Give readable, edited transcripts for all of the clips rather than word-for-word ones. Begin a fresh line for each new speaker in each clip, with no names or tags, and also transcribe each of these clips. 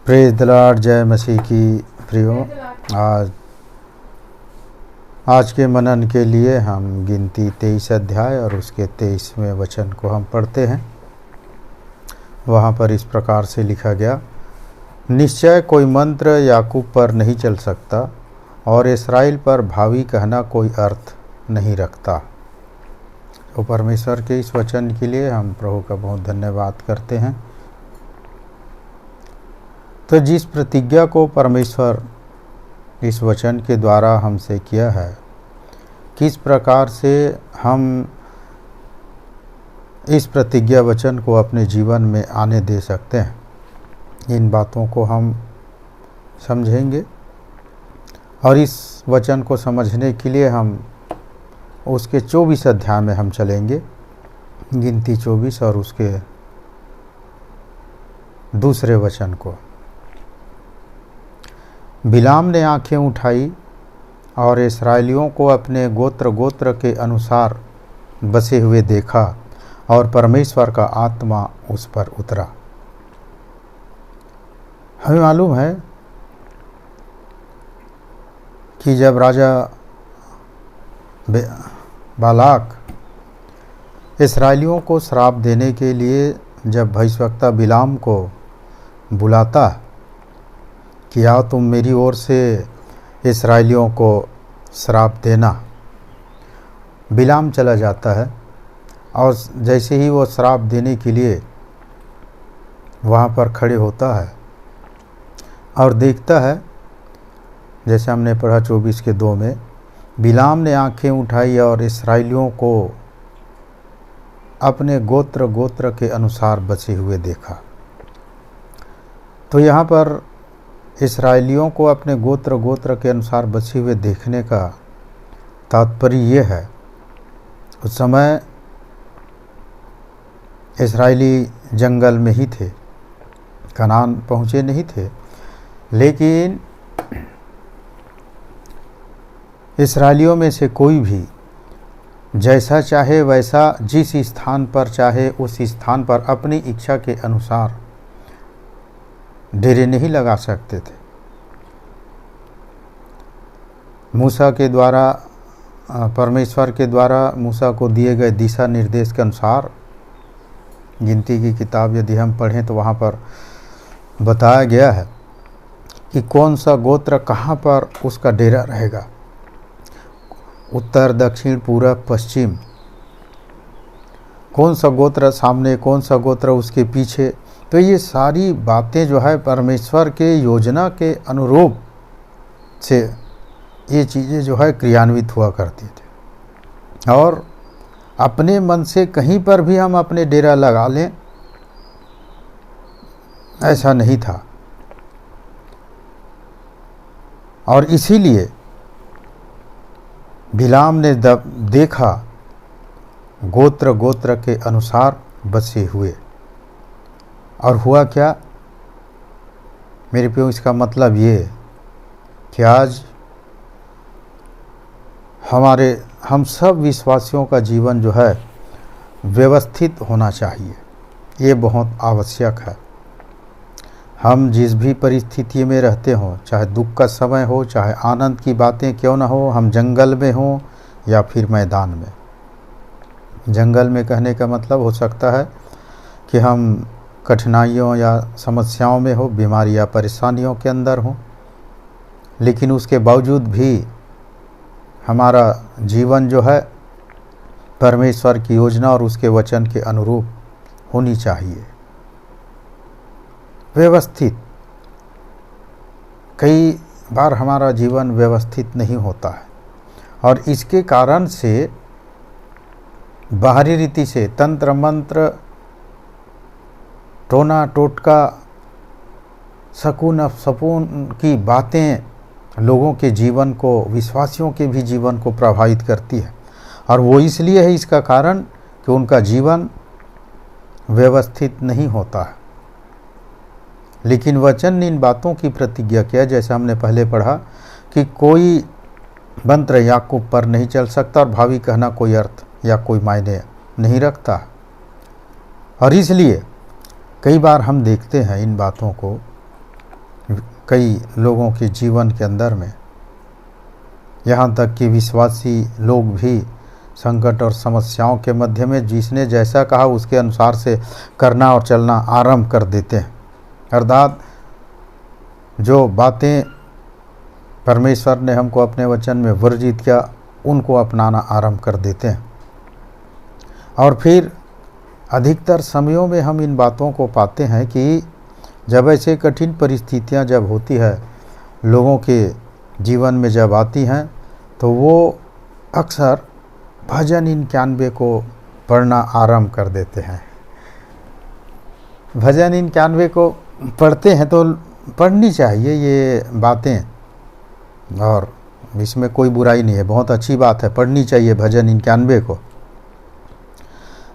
Praise the Lord, जय मसीह की प्रियो। आज के मनन के लिए हम गिनती 23 अध्याय और उसके 23वें वचन को हम पढ़ते हैं। वहाँ पर इस प्रकार से लिखा गया, निश्चय कोई मंत्र याकूब पर नहीं चल सकता और इस्राएल पर भावी कहना कोई अर्थ नहीं रखता। तो परमेश्वर के इस वचन के लिए हम प्रभु का बहुत धन्यवाद करते हैं। तो जिस प्रतिज्ञा को परमेश्वर इस वचन के द्वारा हमसे किया है, किस प्रकार से हम इस प्रतिज्ञा वचन को अपने जीवन में आने दे सकते हैं, इन बातों को हम समझेंगे। और इस वचन को समझने के लिए हम उसके 24 अध्याय में हम चलेंगे, गिनती 24 और उसके दूसरे वचन को। बिलाम ने आंखें उठाई और इस्राएलियों को अपने गोत्र गोत्र के अनुसार बसे हुए देखा और परमेश्वर का आत्मा उस पर उतरा। हमें मालूम है कि जब राजा बालाक इस्राएलियों को श्राप देने के लिए जब भविष्यवक्ता बिलाम को बुलाता कि आओ तुम मेरी ओर से इस्राएलियों को श्राप देना, बिलाम चला जाता है और जैसे ही वो श्राप देने के लिए वहाँ पर खड़े होता है और देखता है, जैसे हमने पढ़ा 24 के 2 में, बिलाम ने आंखें उठाई और इस्राएलियों को अपने गोत्र गोत्र के अनुसार बचे हुए देखा। तो यहाँ पर इस्राएलियों को अपने गोत्र गोत्र के अनुसार बचे हुए देखने का तात्पर्य ये है, उस समय इस्राएली जंगल में ही थे, कनान पहुँचे नहीं थे, लेकिन इस्राएलियों में से कोई भी जैसा चाहे वैसा जिस स्थान पर चाहे उस स्थान पर अपनी इच्छा के अनुसार डेरे नहीं लगा सकते थे। मूसा के द्वारा, परमेश्वर के द्वारा मूसा को दिए गए दिशा निर्देश के अनुसार, गिनती की किताब यदि हम पढ़ें तो वहाँ पर बताया गया है कि कौन सा गोत्र कहाँ पर उसका डेरा रहेगा, उत्तर दक्षिण पूरब पश्चिम, कौन सा गोत्र सामने, कौन सा गोत्र उसके पीछे। तो ये सारी बातें जो है परमेश्वर के योजना के अनुरूप से ये चीज़ें जो है क्रियान्वित हुआ करती थी। और अपने मन से कहीं पर भी हम अपने डेरा लगा लें, ऐसा नहीं था। और इसीलिए बिलाम ने देखा गोत्र गोत्र के अनुसार बसे हुए, और हुआ क्या मेरे प्रियो, इसका मतलब ये कि आज हम सब विश्वासियों का जीवन जो है व्यवस्थित होना चाहिए। ये बहुत आवश्यक है। हम जिस भी परिस्थिति में रहते हों, चाहे दुख का समय हो, चाहे आनंद की बातें क्यों ना हो, हम जंगल में हों या फिर मैदान में। जंगल में कहने का मतलब हो सकता है कि हम कठिनाइयों या समस्याओं में हो, बीमारी या परेशानियों के अंदर हो, लेकिन उसके बावजूद भी हमारा जीवन जो है परमेश्वर की योजना और उसके वचन के अनुरूप होनी चाहिए, व्यवस्थित। कई बार हमारा जीवन व्यवस्थित नहीं होता है और इसके कारण से बाहरी रीति से तंत्र मंत्र, टोना टोटका, सकून सपून की बातें लोगों के जीवन को, विश्वासियों के भी जीवन को प्रभावित करती है। और वो इसलिए है, इसका कारण कि उनका जीवन व्यवस्थित नहीं होता है। लेकिन वचन ने इन बातों की प्रतिज्ञा किया, जैसा हमने पहले पढ़ा, कि कोई मंत्र याकूब पर नहीं चल सकता और भावी कहना कोई अर्थ या कोई मायने नहीं रखता। और इसलिए कई बार हम देखते हैं इन बातों को कई लोगों के जीवन के अंदर में, यहाँ तक कि विश्वासी लोग भी संकट और समस्याओं के मध्य में जिसने जैसा कहा उसके अनुसार से करना और चलना आरंभ कर देते हैं। अर्थात जो बातें परमेश्वर ने हमको अपने वचन में वर्जित किया उनको अपनाना आरंभ कर देते हैं। और फिर अधिकतर समयों में हम इन बातों को पाते हैं कि जब ऐसे कठिन परिस्थितियां जब होती है लोगों के जीवन में जब आती हैं, तो वो अक्सर भजन 91 को पढ़ना आरंभ कर देते हैं। भजन 91 को पढ़ते हैं तो पढ़नी चाहिए ये बातें, और इसमें कोई बुराई नहीं है, बहुत अच्छी बात है, पढ़नी चाहिए भजन 91 को।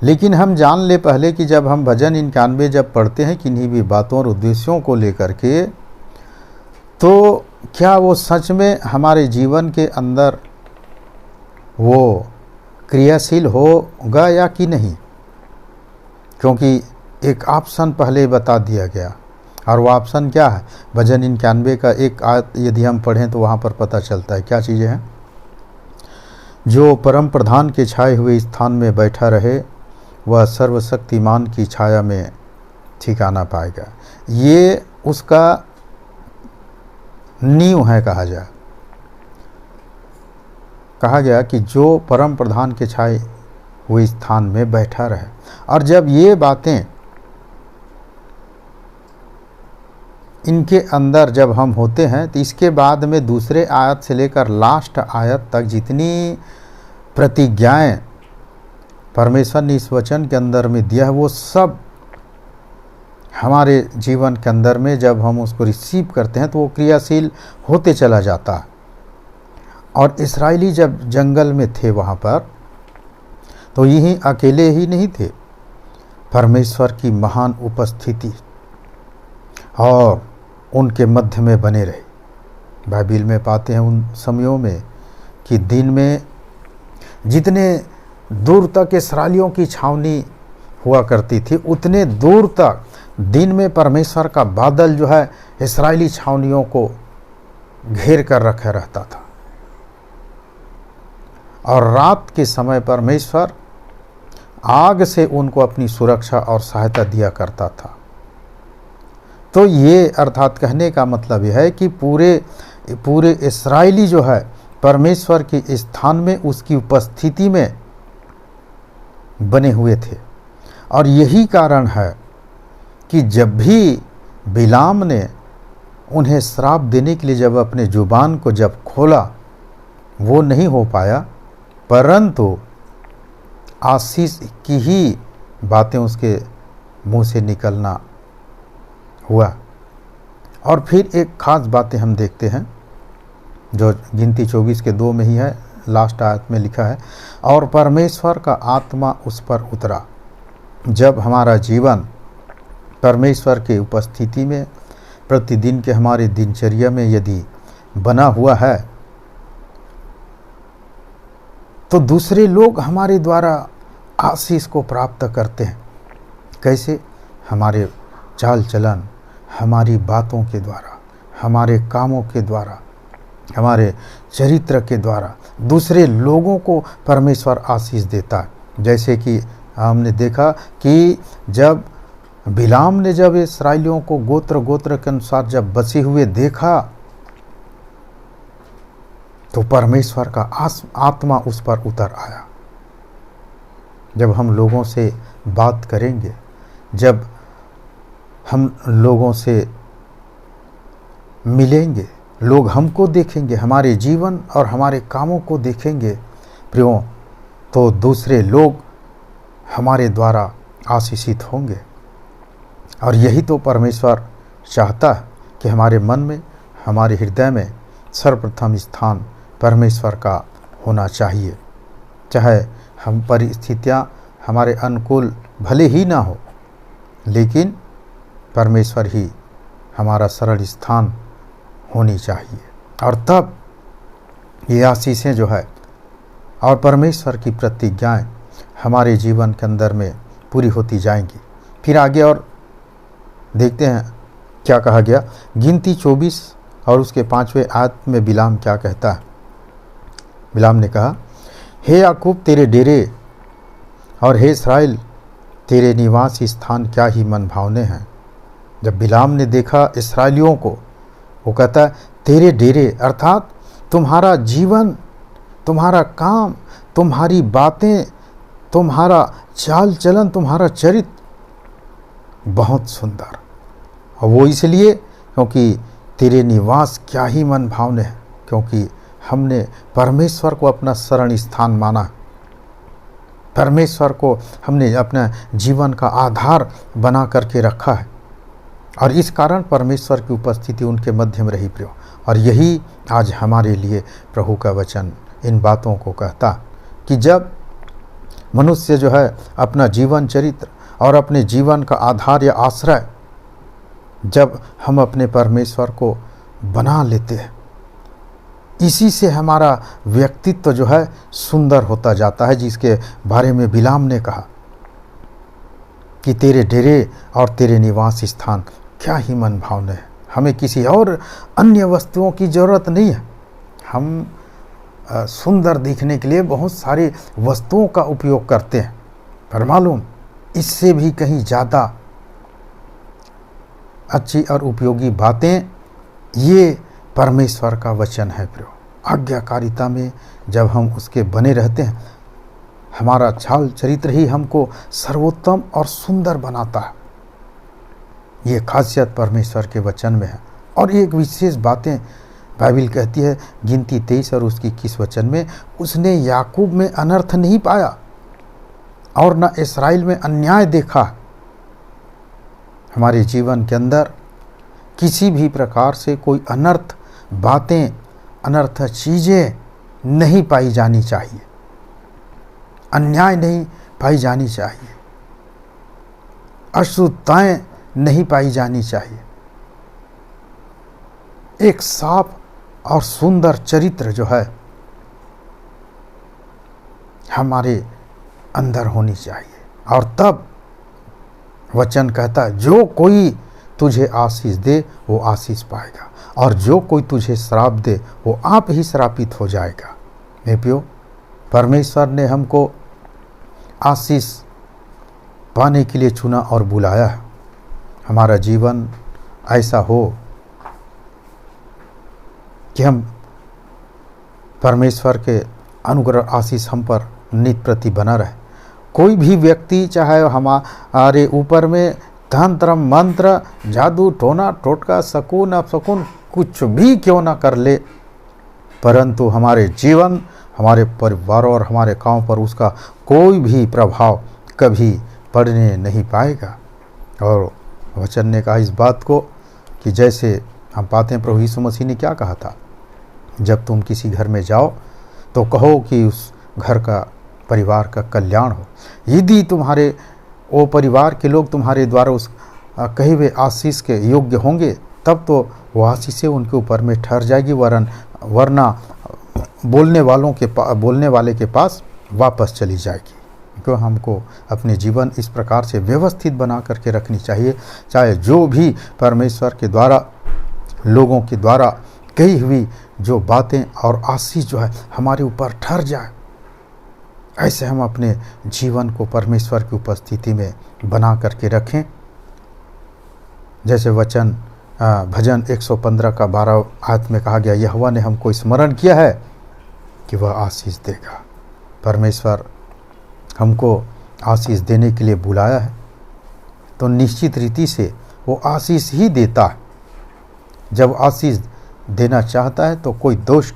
लेकिन हम जान ले पहले कि जब हम भजन 91 जब पढ़ते हैं किन्हीं भी बातों और उद्देश्यों को लेकर के, तो क्या वो सच में हमारे जीवन के अंदर वो क्रियाशील होगा या कि नहीं। क्योंकि एक ऑप्शन पहले बता दिया गया, और वो ऑप्शन क्या है, भजन 91 का एक आयत यदि हम पढ़ें तो वहाँ पर पता चलता है क्या चीज़ें हैं। जो परम प्रधान के छाए हुए स्थान में बैठा रहे वह सर्वशक्तिमान की छाया में ठिकाना पाएगा। ये उसका नींव है कहा गया कि जो परम प्रधान के छाए हुए स्थान में बैठा रहे। और जब ये बातें इनके अंदर जब हम होते हैं तो इसके बाद में दूसरे आयत से लेकर लास्ट आयत तक जितनी प्रतिज्ञाएं परमेश्वर ने इस वचन के अंदर में दिया है वो सब हमारे जीवन के अंदर में जब हम उसको रिसीव करते हैं तो वो क्रियाशील होते चला जाता है। और इस्राएली जब जंगल में थे वहाँ पर, तो यही अकेले ही नहीं थे, परमेश्वर की महान उपस्थिति और उनके मध्य में बने रहे। बाइबिल में पाते हैं उन समयों में कि दिन में जितने दूर तक इस्राएलियों की छावनी हुआ करती थी, उतने दूर तक दिन में परमेश्वर का बादल जो है इस्राएली छावनियों को घेर कर रखा रहता था, और रात के समय परमेश्वर आग से उनको अपनी सुरक्षा और सहायता दिया करता था। तो ये अर्थात कहने का मतलब यह है कि पूरे इस्राएली जो है परमेश्वर के स्थान में उसकी उपस्थिति में बने हुए थे। और यही कारण है कि जब भी बिलाम ने उन्हें श्राप देने के लिए जब अपने जुबान को जब खोला, वो नहीं हो पाया, परंतु आशीष की ही बातें उसके मुंह से निकलना हुआ। और फिर एक खास बातें हम देखते हैं जो गिनती 24 के 2 में ही है, लास्ट आयत में लिखा है, और परमेश्वर का आत्मा उस पर उतरा। जब हमारा जीवन परमेश्वर के उपस्थिति में प्रतिदिन के हमारे दिनचर्या में यदि बना हुआ है, तो दूसरे लोग हमारे द्वारा आशीष को प्राप्त करते हैं। कैसे? हमारे चाल चलन, हमारी बातों के द्वारा, हमारे कामों के द्वारा, हमारे चरित्र के द्वारा दूसरे लोगों को परमेश्वर आशीष देता है। जैसे कि हमने देखा कि जब बिलाम ने जब इस्राएलियों को गोत्र गोत्र के अनुसार जब बसे हुए देखा, तो परमेश्वर का आत्मा उस पर उतर आया। जब हम लोगों से बात करेंगे, जब हम लोगों से मिलेंगे, लोग हमको देखेंगे, हमारे जीवन और हमारे कामों को देखेंगे प्रियो, तो दूसरे लोग हमारे द्वारा आशीषित होंगे। और यही तो परमेश्वर चाहता है कि हमारे मन में, हमारे हृदय में सर्वप्रथम स्थान परमेश्वर का होना चाहिए। चाहे हम परिस्थितियां हमारे अनुकूल भले ही ना हो, लेकिन परमेश्वर ही हमारा सरल स्थान होनी चाहिए। और तब ये आशीषें जो है और परमेश्वर की प्रतिज्ञाएं हमारे जीवन के अंदर में पूरी होती जाएंगी। फिर आगे और देखते हैं क्या कहा गया। गिनती 24 और उसके 5वें आयत में बिलाम क्या कहता है। बिलाम ने कहा, हे याकूब तेरे डेरे और हे इस्राएल तेरे निवास स्थान क्या ही मन भावने हैं। जब बिलाम ने देखा इस्राएलियों को, वो कहता है तेरे डेरे अर्थात तुम्हारा जीवन, तुम्हारा काम, तुम्हारी बातें, तुम्हारा चाल चलन, तुम्हारा चरित्र बहुत सुंदर। और वो इसलिए क्योंकि तेरे निवास क्या ही मन भावने हैं, क्योंकि हमने परमेश्वर को अपना शरण स्थान माना। परमेश्वर को हमने अपना जीवन का आधार बना करके रखा है और इस कारण परमेश्वर की उपस्थिति उनके मध्य में रही प्रियो। और यही आज हमारे लिए प्रभु का वचन इन बातों को कहता कि जब मनुष्य जो है अपना जीवन चरित्र और अपने जीवन का आधार या आश्रय जब हम अपने परमेश्वर को बना लेते हैं, इसी से हमारा व्यक्तित्व जो है सुंदर होता जाता है, जिसके बारे में बिलाम ने कहा कि तेरे डेरे और तेरे निवास स्थान क्या ही मन भावने हैं। हमें किसी और अन्य वस्तुओं की ज़रूरत नहीं है। हम सुंदर दिखने के लिए बहुत सारी वस्तुओं का उपयोग करते हैं, पर मालूम इससे भी कहीं ज़्यादा अच्छी और उपयोगी बातें ये परमेश्वर का वचन है प्रियो। आज्ञाकारिता में जब हम उसके बने रहते हैं, हमारा चाल चरित्र ही हमको सर्वोत्तम और सुंदर बनाता है। ये खासियत परमेश्वर के वचन में है। और एक विशेष बातें बाइबल कहती है, गिनती 23 और उसकी 21 वचन में, उसने याकूब में अनर्थ नहीं पाया और न इस्राएल में अन्याय देखा। हमारे जीवन के अंदर किसी भी प्रकार से कोई अनर्थ बातें, अनर्थ चीज़ें नहीं पाई जानी चाहिए, अन्याय नहीं पाई जानी चाहिए, अशुद्धताएं नहीं पाई जानी चाहिए। एक साफ और सुंदर चरित्र जो है हमारे अंदर होनी चाहिए। और तब वचन कहता है, जो कोई तुझे आशीष दे वो आशीष पाएगा और जो कोई तुझे श्राप दे वो आप ही श्रापित हो जाएगा। मेरे प्रियो, परमेश्वर ने हमको आशीष पाने के लिए चुना और बुलाया है। हमारा जीवन ऐसा हो कि हम परमेश्वर के अनुग्रह आशीष हम पर नित प्रति बना रहे। कोई भी व्यक्ति चाहे हमारे ऊपर में तंत्र मंत्र, जादू टोना टोटका, शकुन अपशकुन कुछ भी क्यों ना कर ले, परंतु हमारे जीवन, हमारे परिवारों और हमारे काम पर उसका कोई भी प्रभाव कभी पड़ने नहीं पाएगा। और वचन ने कहा इस बात को कि जैसे हम पाते हैं प्रभु यीशु मसीह ने क्या कहा था, जब तुम किसी घर में जाओ तो कहो कि उस घर का परिवार का कल्याण हो। यदि तुम्हारे वो परिवार के लोग तुम्हारे द्वारा उस कहे हुए आशीष के योग्य होंगे, तब तो वो आशीषें उनके ऊपर में ठहर जाएगी, वरना बोलने वाले के पास वापस चली जाएगी। क्यों हमको अपने जीवन इस प्रकार से व्यवस्थित बना करके रखनी चाहिए, चाहे जो भी परमेश्वर के द्वारा, लोगों के द्वारा कही हुई जो बातें और आशीष जो है हमारे ऊपर ठहर जाए। ऐसे हम अपने जीवन को परमेश्वर की उपस्थिति में बना करके रखें। जैसे वचन भजन 115 का 12 आयत में कहा गया, यहोवा ने हमको स्मरण किया है कि वह आशीष देगा। परमेश्वर हमको आशीष देने के लिए बुलाया है, तो निश्चित रीति से वो आशीष ही देता है। जब आशीष देना चाहता है तो कोई दुष्ट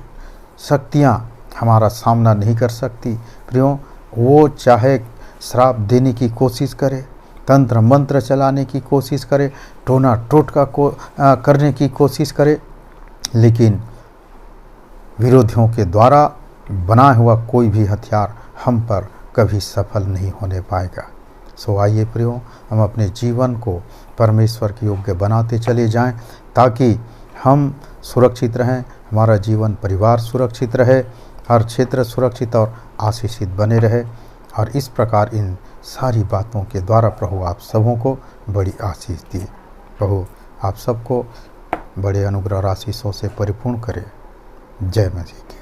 शक्तियाँ हमारा सामना नहीं कर सकती। प्रियो, वो चाहे श्राप देने की कोशिश करे, तंत्र मंत्र चलाने की कोशिश करे, टोना टोटका करने की कोशिश करे, लेकिन विरोधियों के द्वारा बना हुआ कोई भी हथियार हम पर कभी सफल नहीं होने पाएगा। सो आइए प्रियो, हम अपने जीवन को परमेश्वर के योग्य बनाते चले जाएं, ताकि हम सुरक्षित रहें, हमारा जीवन परिवार सुरक्षित रहे, हर क्षेत्र सुरक्षित और आशीषित बने रहे। और इस प्रकार इन सारी बातों के द्वारा प्रभु आप सबों को बड़ी आशीष दिए। प्रभु आप सबको बड़े अनुग्रह आशीषों से परिपूर्ण करे। जय माँ जी की।